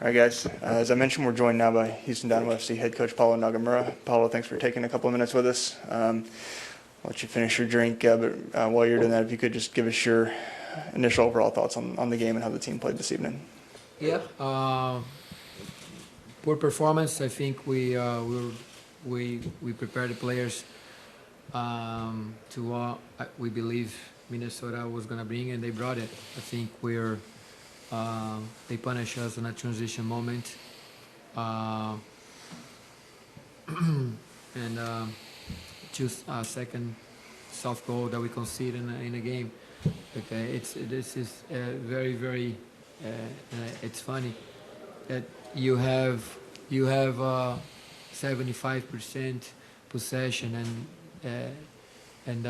All right, guys. As I mentioned, we're joined now by Houston Dynamo FC head coach Paulo Nagamura. Paulo, thanks for taking a couple of minutes with us. I'll let you finish your drink, but while you're doing that, if you could just give us your initial overall thoughts on the game and how the team played this evening. Yeah, poor performance. I think we prepared the players to what we believe Minnesota was going to bring, and they brought it. I think they punished us in a transition moment, and choose a second soft goal that we conceded in a game. Okay, this is very. It's funny that you have 75% possession and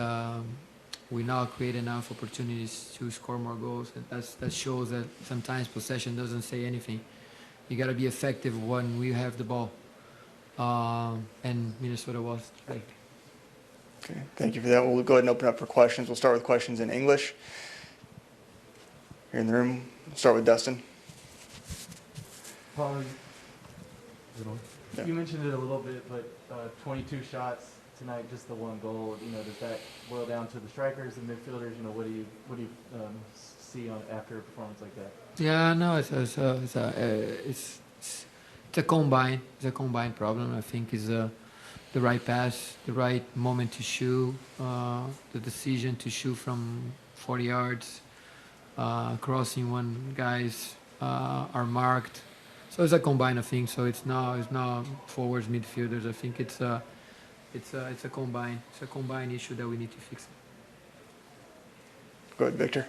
we now create enough opportunities to score more goals, and that shows that sometimes possession doesn't say anything. You got to be effective when we have the ball, and Minnesota was right. Okay, thank you for that. We'll go ahead and open up for questions. We'll start with questions in English. Here in the room, we'll start with Dustin. Paulo, Yeah. you mentioned it a little bit, but 22 shots tonight, just the one goal. Does that boil down to the strikers and midfielders? What do you see after a performance like that? Yeah, no, it's a combine. It's a combined problem. I think is the right pass, the right moment to shoot, the decision to shoot from 40 yards, crossing when guys are marked. So it's a combine of things. So it's not forwards, midfielders. I think it's a combine. It's a combined issue that we need to fix. Go ahead, Victor.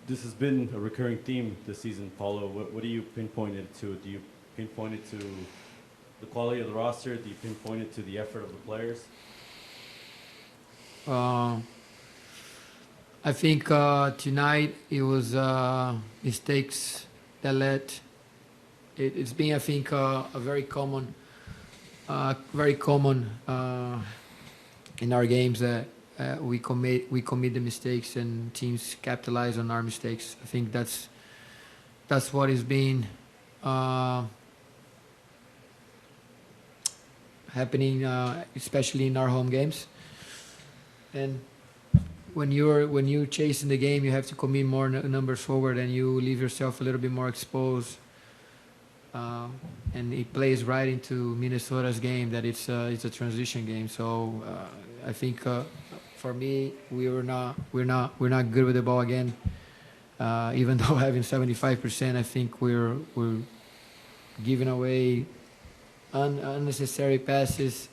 This has been a recurring theme this season, Paulo. What do you pinpoint it to? Do you pinpoint it to the quality of the roster? Do you pinpoint it to the effort of the players? I think tonight it was mistakes that led. It's been, I think, a very common in our games that we commit the mistakes and teams capitalize on our mistakes. I think that's what is being happening, especially in our home games. And when you're chasing the game, you have to commit more numbers forward, and you leave yourself a little bit more exposed. And it plays right into Minnesota's game that it's a transition game. So I think for me, we're not good with the ball again. Even though having 75%, I think we're giving away unnecessary passes,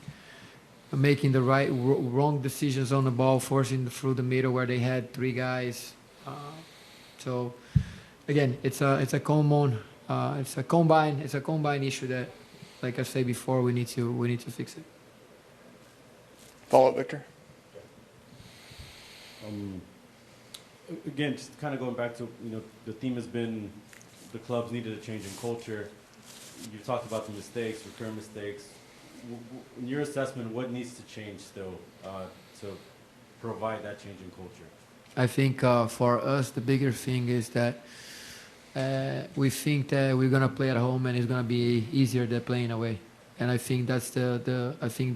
making the wrong decisions on the ball, forcing through the middle where they had three guys. So again, it's a combine issue that, like I said before, we need to fix it. Follow up, Victor. Again, just kind of going back to the theme has been the clubs needed a change in culture. You talked about the mistakes, recurrent mistakes. In your assessment, what needs to change still to provide that change in culture? I think for us, the bigger thing is that we think that we're gonna play at home and it's gonna be easier than playing away. And I think that's the thing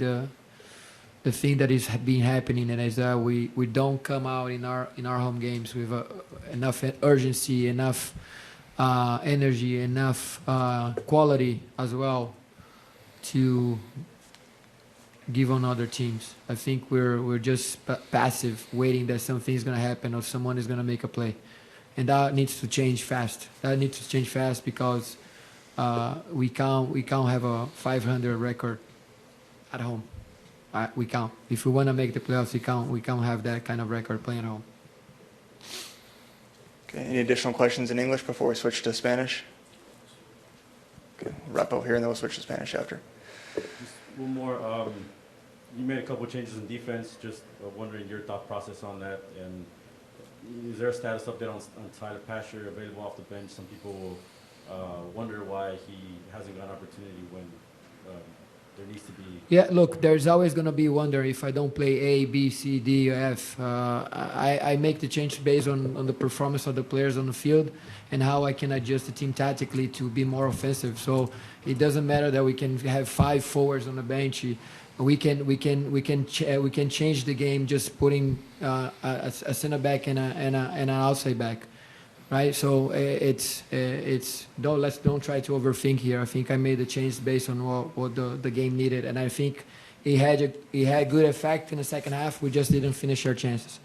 that is been happening, and is that we don't come out in our home games with enough urgency, enough energy, enough quality as well to give on other teams. I think we're just passive, waiting that something's gonna happen or someone is gonna make a play, and that needs to change fast. That needs to change fast because we can't have a 500 record at home. We can't. If we want to make the playoffs, we can't have that kind of record playing at home. Okay, any additional questions in English before we switch to Spanish? Okay, we'll wrap up here and then we'll switch to Spanish after. Just one more. You made a couple of changes in defense. Just wondering your thought process on that. And is there a status update on Tyler Pasher available off the bench? Some people will wonder why he hasn't got an opportunity when there needs to be. Yeah, look, there's always going to be wonder if I don't play A, B, C, D, or F. I make the change based on the performance of the players on the field and how I can adjust the team tactically to be more offensive. So it doesn't matter that we can have 5 forwards on the bench. We can change the game just putting a center back and an outside back. Right, so it's don't try to overthink here. I think I made the change based on what the game needed, and I think it had good effect in the second half. We just didn't finish our chances.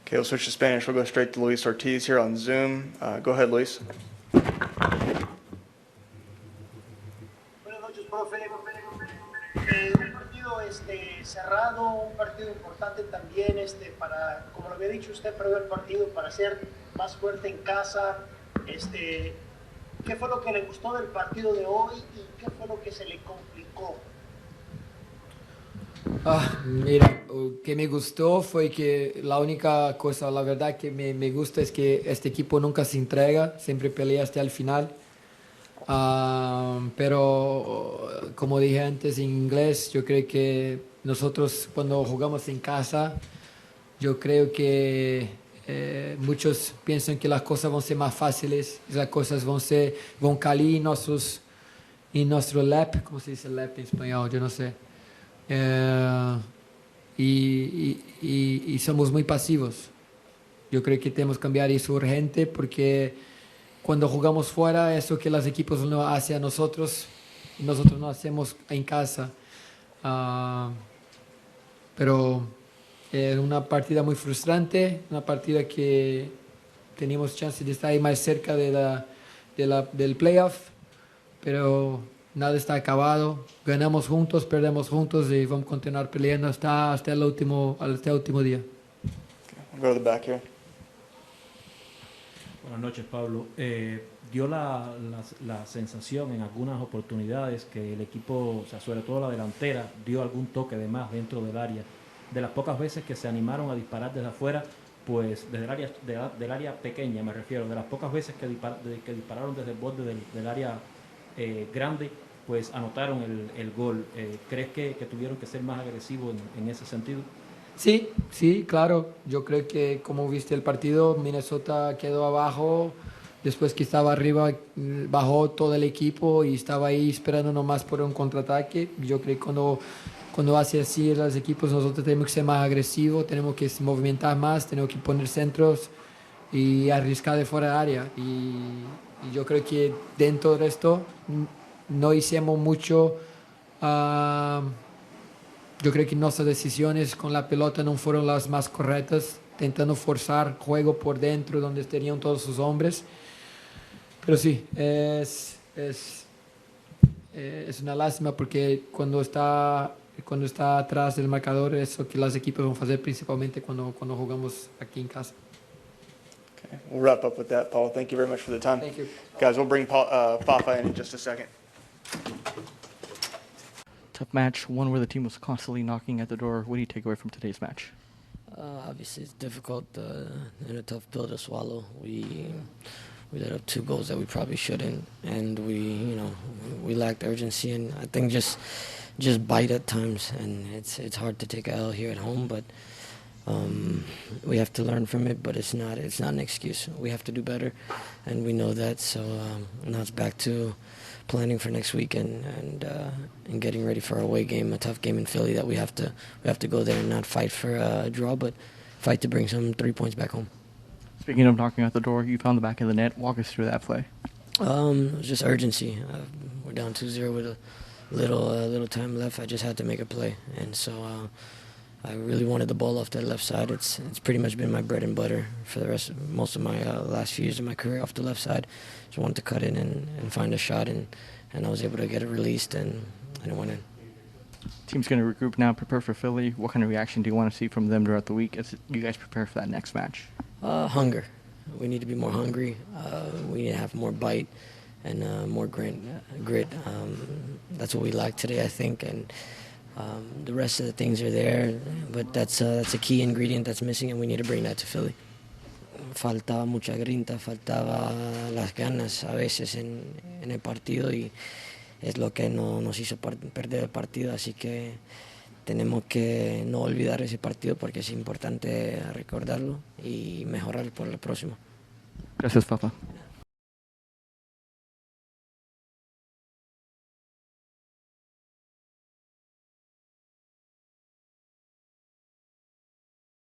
Okay, we'll switch to Spanish. We'll go straight to Luis Ortiz here on Zoom. Go ahead, Luis. Buenas noches, profe. Un partido cerrado, un partido importante también, para, como lo había dicho usted, previo al partido, para ser más fuerte en casa. ¿Qué fue lo que le gustó del partido de hoy y qué fue lo que se le complicó? Mira, lo que me gustó fue que la única cosa, la verdad que me gusta es que este equipo nunca se entrega, siempre pelea hasta el final. Pero como dije antes en inglés, yo creo que nosotros cuando jugamos en casa, yo creo que muchos piensan que las cosas van a ser más fáciles, las cosas van caer en nuestro lap, ¿cómo se dice lap en español? Yo no sé. Y somos muy pasivos. Yo creo que tenemos que cambiar eso urgente porque cuando jugamos fuera, eso que los equipos no hacen a nosotros no hacemos en casa. Pero es una partida muy frustrante, una partida que teníamos chance de estar ahí más cerca del playoff, pero nada está acabado. Ganamos juntos, perdemos juntos y vamos a continuar peleando hasta el último día. We'll go to the back here. Buenas noches, Pablo. Dio la sensación en algunas oportunidades que el equipo, o sea, sobre todo la delantera, dio algún toque de más dentro del área. De las pocas veces que se animaron a disparar desde afuera, pues desde el área, del área pequeña me refiero, de las pocas veces que dispararon desde el borde del área grande, pues anotaron el gol. ¿Crees que tuvieron que ser más agresivos en ese sentido? Sí, claro. Yo creo que como viste el partido, Minnesota quedó abajo, después que estaba arriba bajó todo el equipo y estaba ahí esperando nomás por un contraataque. Yo creo que cuando hace así los equipos, nosotros tenemos que ser más agresivos, tenemos que movimentar más, tenemos que poner centros y arriesgar de fuera de área. Y yo creo que dentro de esto no hicimos mucho. Yo creo que nuestras decisiones con la pelota no fueron las más correctas, intentando forzar juego por dentro donde estarían todos sus hombres. Pero sí, es una lástima porque cuando está atrás del marcador, eso que los equipos van a hacer principalmente cuando jugamos aquí en casa. Okay, we'll wrap up with that, Paul. Thank you very much for the time. Thank you. Guys, we'll bring Fafa in just a second. Tough match, one where the team was constantly knocking at the door. What do you take away from today's match? Obviously, it's difficult and a tough pill to swallow. We let up 2 goals that we probably shouldn't, and we lacked urgency, and I think just bite at times, and it's hard to take a L here at home, but we have to learn from it. But it's not an excuse. We have to do better, and we know that. So now it's back to planning for next week and getting ready for our away game, a tough game in Philly that we have to go there and not fight for a draw, but fight to bring some 3 points back home. Speaking of knocking at the door, you found the back of the net. Walk us through that play. It was just urgency. We're down 2-0 with a little time left. I just had to make a play, and so I really wanted the ball off that left side. It's pretty much been my bread and butter for most of my last few years of my career off the left side. Just wanted to cut in and find a shot, and I was able to get it released, and it went in. Team's going to regroup now, prepare for Philly. What kind of reaction do you want to see from them throughout the week as you guys prepare for that next match? Hunger. We need to be more hungry. We need to have more bite and more grit. That's what we lack today, I think, and the rest of the things are there, but that's a key ingredient that's missing, and we need to bring that to Philly. Faltaba mucha grinta, faltaba las ganas a veces en el partido y es lo que nos hizo perder el partido, así que tenemos que no olvidar ese partido porque es importante recordarlo y mejorar por el próximo. Gracias, Fafa.